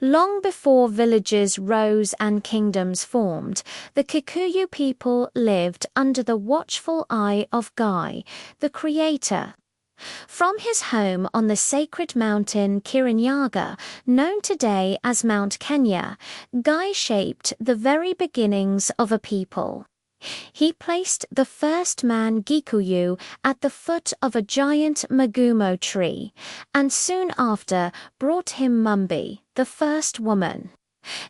Long before villages rose and kingdoms formed, the Kikuyu people lived under the watchful eye of Ngai, the creator. From his home on the sacred mountain Kirinyaga, known today as Mount Kenya, Ngai shaped the very beginnings of a people. He placed the first man Gikuyu at the foot of a giant mugumo tree, and soon after brought him Mumbi, the first woman.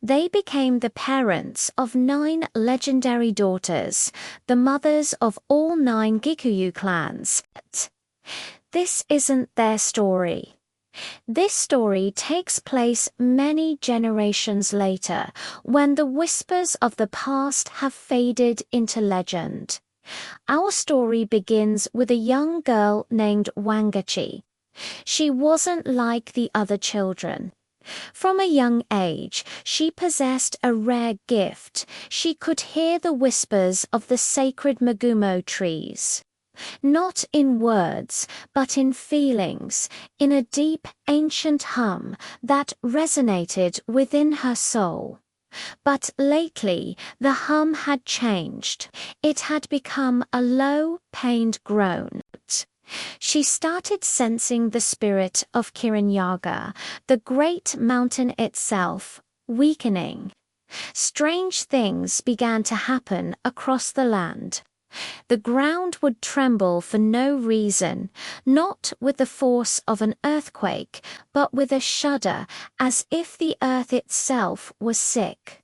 They became the parents of 9 legendary daughters, the mothers of all 9 Gikuyu clans. This isn't their story. This story takes place many generations later, when the whispers of the past have faded into legend. Our story begins with a young girl named Wangeci. She wasn't like the other children. From a young age, she possessed a rare gift. She could hear the whispers of the sacred mugumo trees. Not in words, but in feelings, in a deep, ancient hum that resonated within her soul. But lately, the hum had changed. It had become a low, pained groan. She started sensing the spirit of Kirinyaga, the great mountain itself, weakening. Strange things began to happen across the land. The ground would tremble for no reason, not with the force of an earthquake, but with a shudder, as if the earth itself was sick.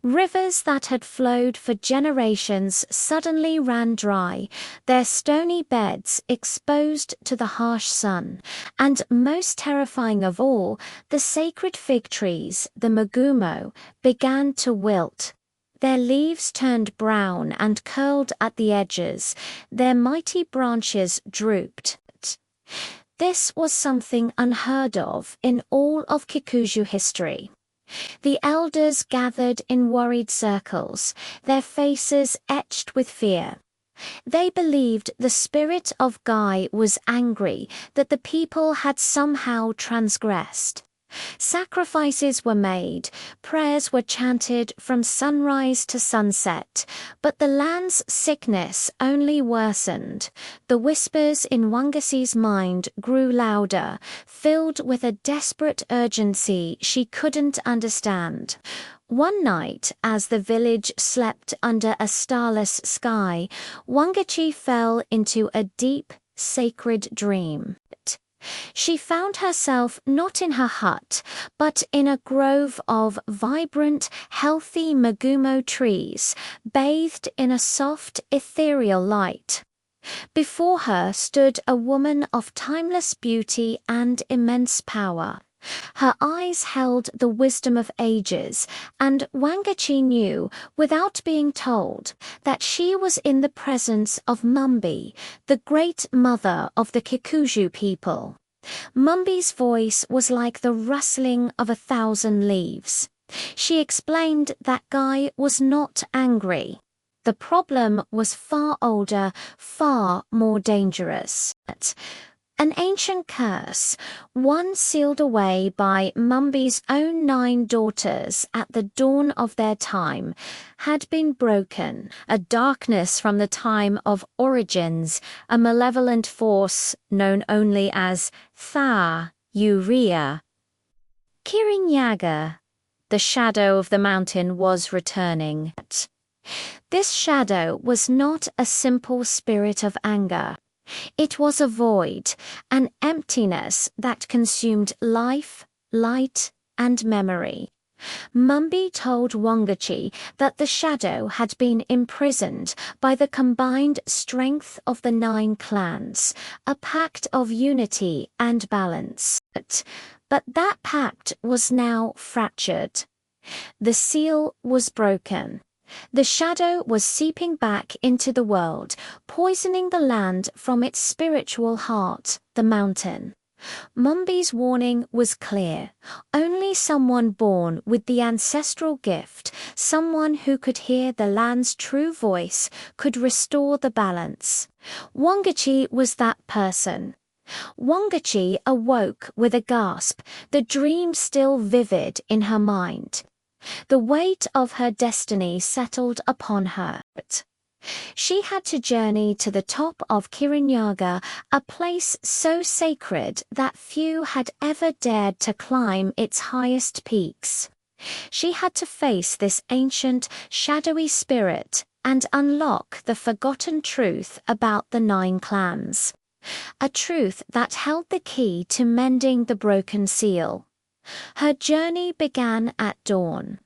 Rivers that had flowed for generations suddenly ran dry, their stony beds exposed to the harsh sun, and most terrifying of all, the sacred fig trees, the mugumo, began to wilt. Their leaves turned brown and curled at the edges, their mighty branches drooped. This was something unheard of in all of Kikuyu history. The elders gathered in worried circles, their faces etched with fear. They believed the spirit of Ngai was angry that the people had somehow transgressed. Sacrifices were made, prayers were chanted from sunrise to sunset, but the land's sickness only worsened. The whispers in Wangeci's mind grew louder, filled with a desperate urgency she couldn't understand. One night, as the village slept under a starless sky, Wangeci fell into a deep, sacred dream. She found herself not in her hut, but in a grove of vibrant, healthy mugumo trees, bathed in a soft, ethereal light. Before her stood a woman of timeless beauty and immense power. Her eyes held the wisdom of ages, and Wangeci knew, without being told, that she was in the presence of Mumbi, the great mother of the Kikuyu people. Mumbi's voice was like the rustling of 1,000 leaves. She explained that Ngai was not angry. The problem was far older, far more dangerous. An ancient curse, one sealed away by Mumbi's own 9 daughters at the dawn of their time, had been broken. A darkness from the time of origins, a malevolent force known only as Thaayu. Kirinyaga, the shadow of the mountain, was returning. This shadow was not a simple spirit of anger. It was a void, an emptiness that consumed life, light, and memory. Mumbi told Wangeci that the shadow had been imprisoned by the combined strength of the 9 clans, a pact of unity and balance. But that pact was now fractured. The seal was broken. The shadow was seeping back into the world, poisoning the land from its spiritual heart, the mountain. Mumbi's warning was clear. Only someone born with the ancestral gift, someone who could hear the land's true voice, could restore the balance. Wangeci was that person. Wangeci awoke with a gasp, the dream still vivid in her mind. The weight of her destiny settled upon her. She had to journey to the top of Kirinyaga, a place so sacred that few had ever dared to climb its highest peaks. She had to face this ancient, shadowy spirit and unlock the forgotten truth about the 9 clans. A truth that held the key to mending the broken seal. Her journey began at dawn.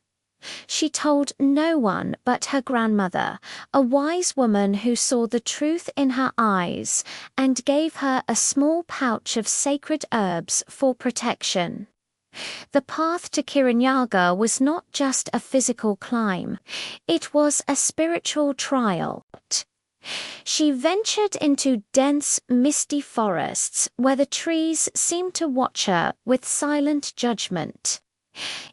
She told no one but her grandmother, a wise woman who saw the truth in her eyes and gave her a small pouch of sacred herbs for protection. The path to Kirinyaga was not just a physical climb, it was a spiritual trial. She ventured into dense, misty forests where the trees seemed to watch her with silent judgment.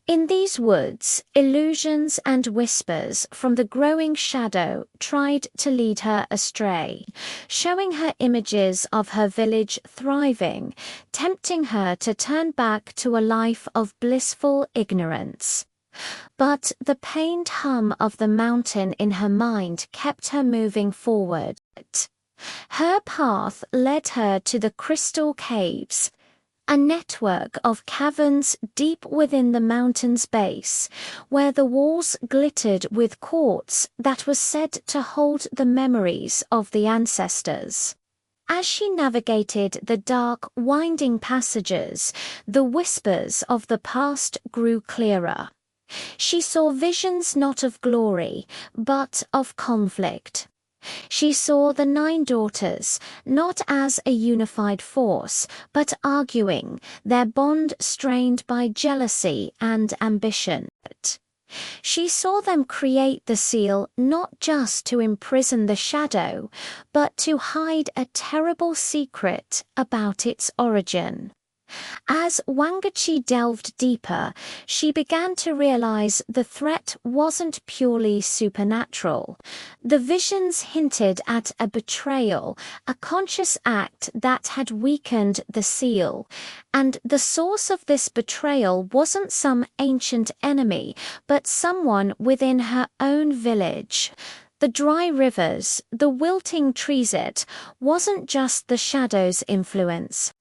In these woods, illusions and whispers from the growing shadow tried to lead her astray, showing her images of her village thriving, tempting her to turn back to a life of blissful ignorance. But the pained hum of the mountain in her mind kept her moving forward. Her path led her to the crystal caves, a network of caverns deep within the mountain's base, where the walls glittered with quartz that was said to hold the memories of the ancestors. As she navigated the dark, winding passages, the whispers of the past grew clearer. She saw visions not of glory, but of conflict. She saw the 9 daughters, not as a unified force, but arguing, their bond strained by jealousy and ambition. She saw them create the seal not just to imprison the shadow, but to hide a terrible secret about its origin. As Wangeci delved deeper, she began to realize the threat wasn't purely supernatural. The visions hinted at a betrayal, a conscious act that had weakened the seal. And the source of this betrayal wasn't some ancient enemy, but someone within her own village. The dry rivers, the wilting trees, it wasn't just the shadow's influence.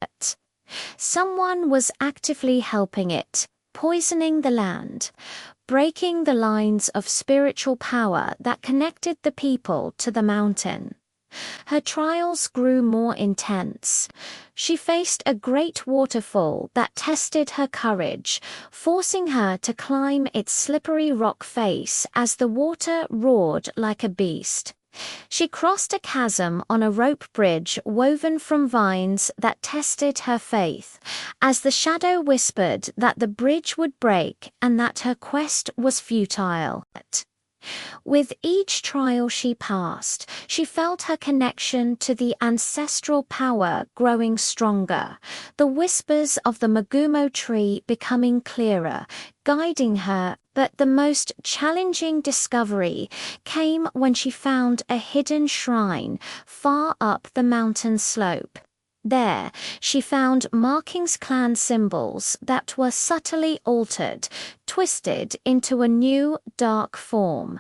Someone was actively helping it, poisoning the land, breaking the lines of spiritual power that connected the people to the mountain. Her trials grew more intense. She faced a great waterfall that tested her courage, forcing her to climb its slippery rock face as the water roared like a beast. She crossed a chasm on a rope bridge woven from vines that tested her faith, as the shadow whispered that the bridge would break and that her quest was futile. With each trial she passed, she felt her connection to the ancestral power growing stronger, the whispers of the mugumo tree becoming clearer, guiding her. But the most challenging discovery came when she found a hidden shrine far up the mountain slope. There, she found markings clan symbols that were subtly altered, twisted into a new, dark form.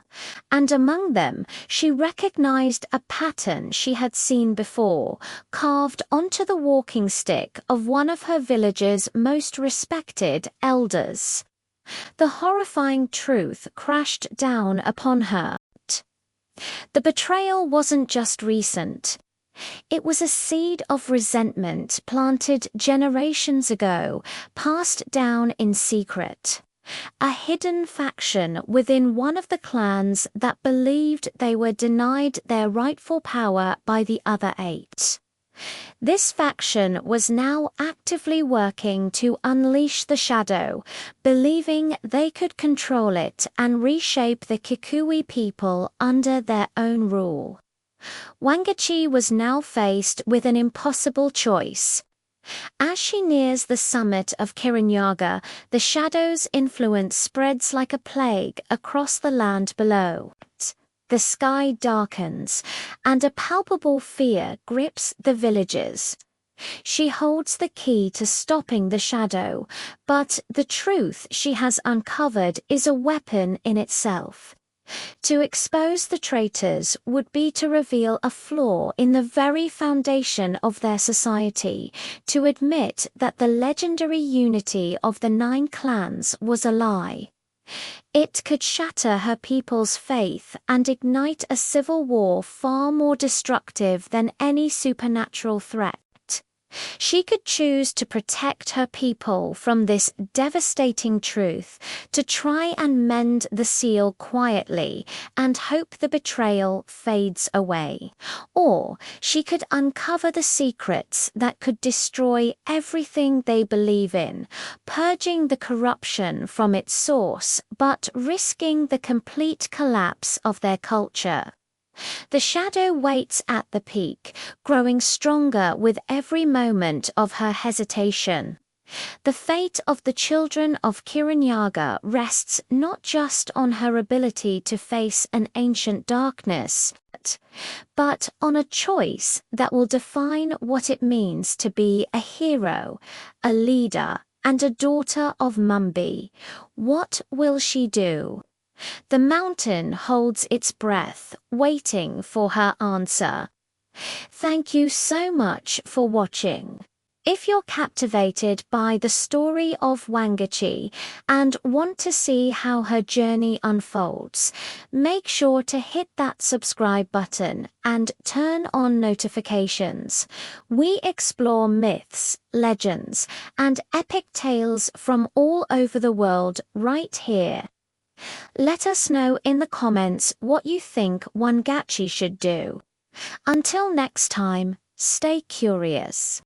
And among them, she recognized a pattern she had seen before, carved onto the walking stick of one of her village's most respected elders. The horrifying truth crashed down upon her. The betrayal wasn't just recent. It was a seed of resentment planted generations ago, passed down in secret. A hidden faction within one of the clans that believed they were denied their rightful power by the other 8. This faction was now actively working to unleash the shadow, believing they could control it and reshape the Kikuyu people under their own rule. Wangeci was now faced with an impossible choice. As she nears the summit of Kirinyaga, the shadow's influence spreads like a plague across the land below. The sky darkens, and a palpable fear grips the villagers. She holds the key to stopping the shadow, but the truth she has uncovered is a weapon in itself. To expose the traitors would be to reveal a flaw in the very foundation of their society, to admit that the legendary unity of the 9 clans was a lie. It could shatter her people's faith and ignite a civil war far more destructive than any supernatural threat. She could choose to protect her people from this devastating truth, to try and mend the seal quietly and hope the betrayal fades away. Or she could uncover the secrets that could destroy everything they believe in, purging the corruption from its source but risking the complete collapse of their culture. The shadow waits at the peak, growing stronger with every moment of her hesitation. The fate of the children of Kirinyaga rests not just on her ability to face an ancient darkness, but on a choice that will define what it means to be a hero, a leader, and a daughter of Mumbi. What will she do? The mountain holds its breath, waiting for her answer. Thank you so much for watching. If you're captivated by the story of Wangeci and want to see how her journey unfolds, make sure to hit that subscribe button and turn on notifications. We explore myths, legends, and epic tales from all over the world right here. Let us know in the comments what you think Wangeci should do. Until next time, stay curious.